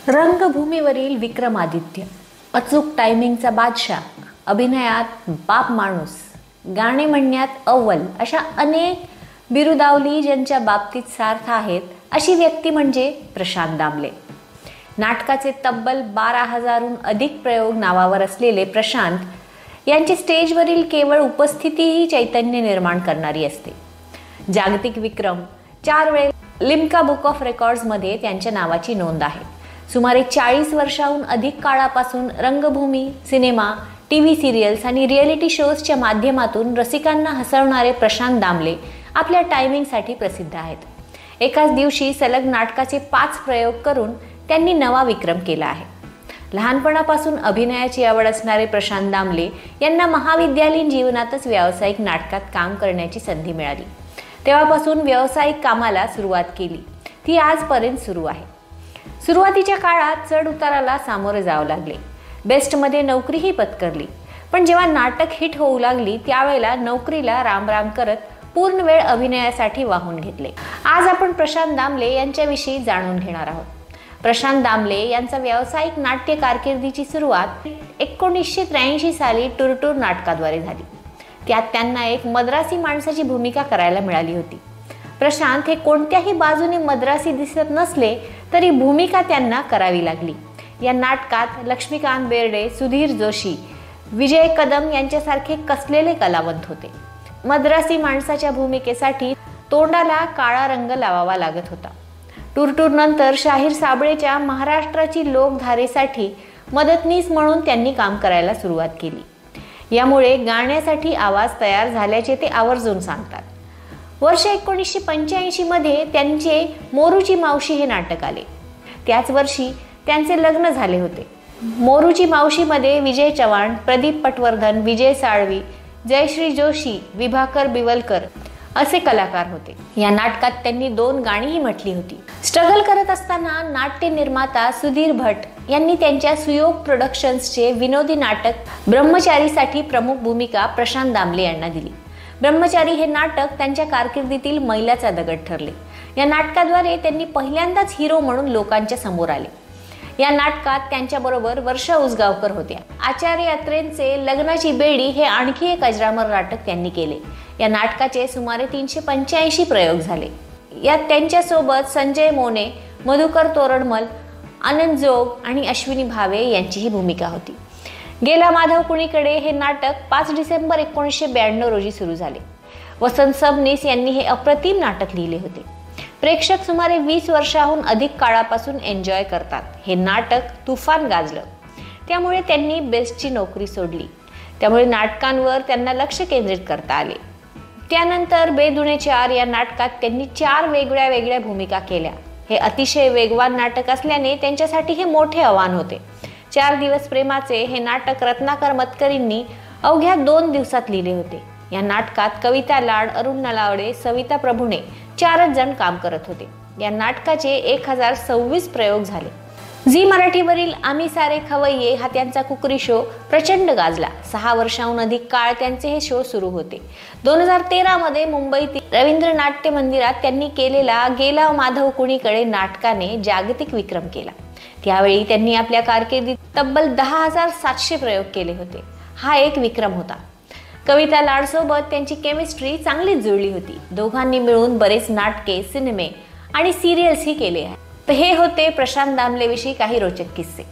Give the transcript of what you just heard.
रंगभूमीवरील विक्रमादित्य, अचूक टायमिंगचा बादशाह, अभिनयात बाप माणूस, गाणे म्हणण्यात अव्वल अशा अनेक बिरुदावली ज्यांच्या बाबतीत सार्थ आहेत अशी व्यक्ती म्हणजे प्रशांत दामले. नाटकाचे तब्बल 12,000हून अधिक प्रयोग नावावर असलेले प्रशांत यांची स्टेजवरील केवळ उपस्थितीही चैतन्य निर्माण करणारी असते. जागतिक विक्रम 4 वेळा लिम्का बुक ऑफ रेकॉर्ड्समध्ये त्यांच्या नावाची नोंद आहे. सुमारे 40 वर्षांहून अधिक काळापासून रंगभूमी, सिनेमा, टीव्ही सिरियल्स आणि रिएलिटी शोजच्या माध्यमातून रसिकांना हसवणारे प्रशांत दामले आपल्या टायमिंगसाठी प्रसिद्ध आहेत. एकाच दिवशी सलग नाटकाचे 5 प्रयोग करून त्यांनी नवा विक्रम केला आहे. लहानपणापासून अभिनयाची आवड असणारे प्रशांत दामले यांना महाविद्यालयीन जीवनातच व्यावसायिक नाटकात काम करण्याची संधी मिळाली. तेव्हापासून व्यावसायिक कामाला सुरुवात केली. ती आजपर्यंत सुरू आहे. सुरुवातीच्या काळात चढ उताराला सामोरे जावं लागले. बेस्टमध्ये नोकरीही पत्करली. पण जेव्हा नाटक हिट होऊ लागली त्यावेळेला नोकरीला रामराम करत पूर्ण वेळ अभिनयासाठी वाहून घेतले. आज आपण प्रशांत दामले यांच्याविषयी जाणून घेणार आहोत. प्रशांत दामले यांचा व्यावसायिक नाट्य कारकिर्दीची सुरुवात 1983 साली टूर नाटकाद्वारे झाली. त्यात त्यांना एक मद्रासी माणसाची भूमिका करायला मिळाली होती. प्रशांत हे कोणत्याही बाजूने मद्रासी दिसत नसले तरी भूमिका त्यांना करावी लागली. या नाटकात लक्ष्मीकांत बेर्डे, सुधीर जोशी, विजय कदम यांच्यासारखे कसलेले कलावंत होते. मद्रासी माणसाच्या भूमिकेसाठी तोंडाला काळा रंग लावावा लागत होता. टूर नंतर शाहीर साबळेच्या महाराष्ट्राची लोकधारेसाठी मदतनीस म्हणून त्यांनी काम करायला सुरुवात केली. यामुळे गाण्यासाठी आवाज तयार झाल्याचे ते आवर्जून सांगतात. वर्ष 1985 मध्ये त्यांचे मोरूची मावशी हे नाटक आले. त्याच वर्षी त्यांचे लग्न झाले होते. मोरूची मावशीमध्ये विजय चव्हाण, प्रदीप पटवर्धन, विजय साळवी, जयश्री जोशी, विभाकर बिवलकर असे कलाकार होते. या नाटकात त्यांनी 2 गाणीही म्हटली होती. स्ट्रगल करत असताना नाट्य निर्माता सुधीर भट यांनी त्यांच्या सुयोग प्रोडक्शन्सचे विनोदी नाटक ब्रह्मचारीसाठी प्रमुख भूमिका प्रशांत दामले यांना दिली. ब्रह्मचारी हे नाटक त्यांच्या कारकिर्दीतील मैलाचा दगड ठरले. या नाटकाद्वारे त्यांनी पहिल्यांदाच हिरो म्हणून लोकांच्या समोर आले. या नाटकात त्यांच्याबरोबर वर्षा उसगावकर होत्या. आचार्य अत्रेंचे लग्नाची बेडी हे आणखी एक अजरामर नाटक त्यांनी केले. या नाटकाचे सुमारे 385 प्रयोग झाले. यात त्यांच्यासोबत संजय मोने, मधुकर तोरडमल, आनंद जोग आणि अश्विनी भावे यांचीही भूमिका होती. गेला माधव कुणीकडे हे नाटक 5 डिसेंबर 1992 रोजी सुरू झाले. वसंत सबनीस यांनी हे अप्रतिम नाटक लिहिले होते. प्रेक्षक सुमारे 20 वर्षांहून अधिक काळापासून एन्जॉय करतात. हे नाटक तुफान गाजलं. त्यामुळे त्यांनी बेस्टची नोकरी सोडली. त्यामुळे नाटकांवर त्यांना लक्ष केंद्रित करता आले. त्यानंतर बेदुणे 4 या नाटकात त्यांनी 4 वेगळ्या भूमिका केल्या. हे अतिशय वेगवान नाटक असल्याने त्यांच्यासाठी हे मोठे आव्हान होते. 4 दिवस प्रेमाचे हे नाटक रत्नाकर मतकरींनी अवघ्या 2 दिवसात लिहिले होते. या नाटकात कविता लाड, अरुण नलावडे, सविता प्रभुणे 4च जण काम करत होते. या नाटकाचे 1026 प्रयोग झाले. झी मराठीवरील आम्ही सारे खवय्ये हा त्यांचा कुकरी शो प्रचंड गाजला. 6 वर्षांहून अधिक काळ त्यांचे हे शो सुरू होते. 2013 मध्ये मुंबईतील रवींद्र नाट्य मंदिरात त्यांनी केलेला गेला माधव कुणीकडे नाटकाने जागतिक विक्रम केला. त्यावेळी त्यांनी आपल्या कारकिर्दीत तब्बल 10,700 प्रयोग केले होते. हा एक विक्रम होता. कविता लाडसोबत त्यांची केमिस्ट्री चांगलीच जुळली होती. दोघांनी मिळून बरेच नाटके, सिनेमे आणि सिरियल्सही केले आहेत. तर हे होते प्रशांत दामले विषयी काही रोचक किस्से.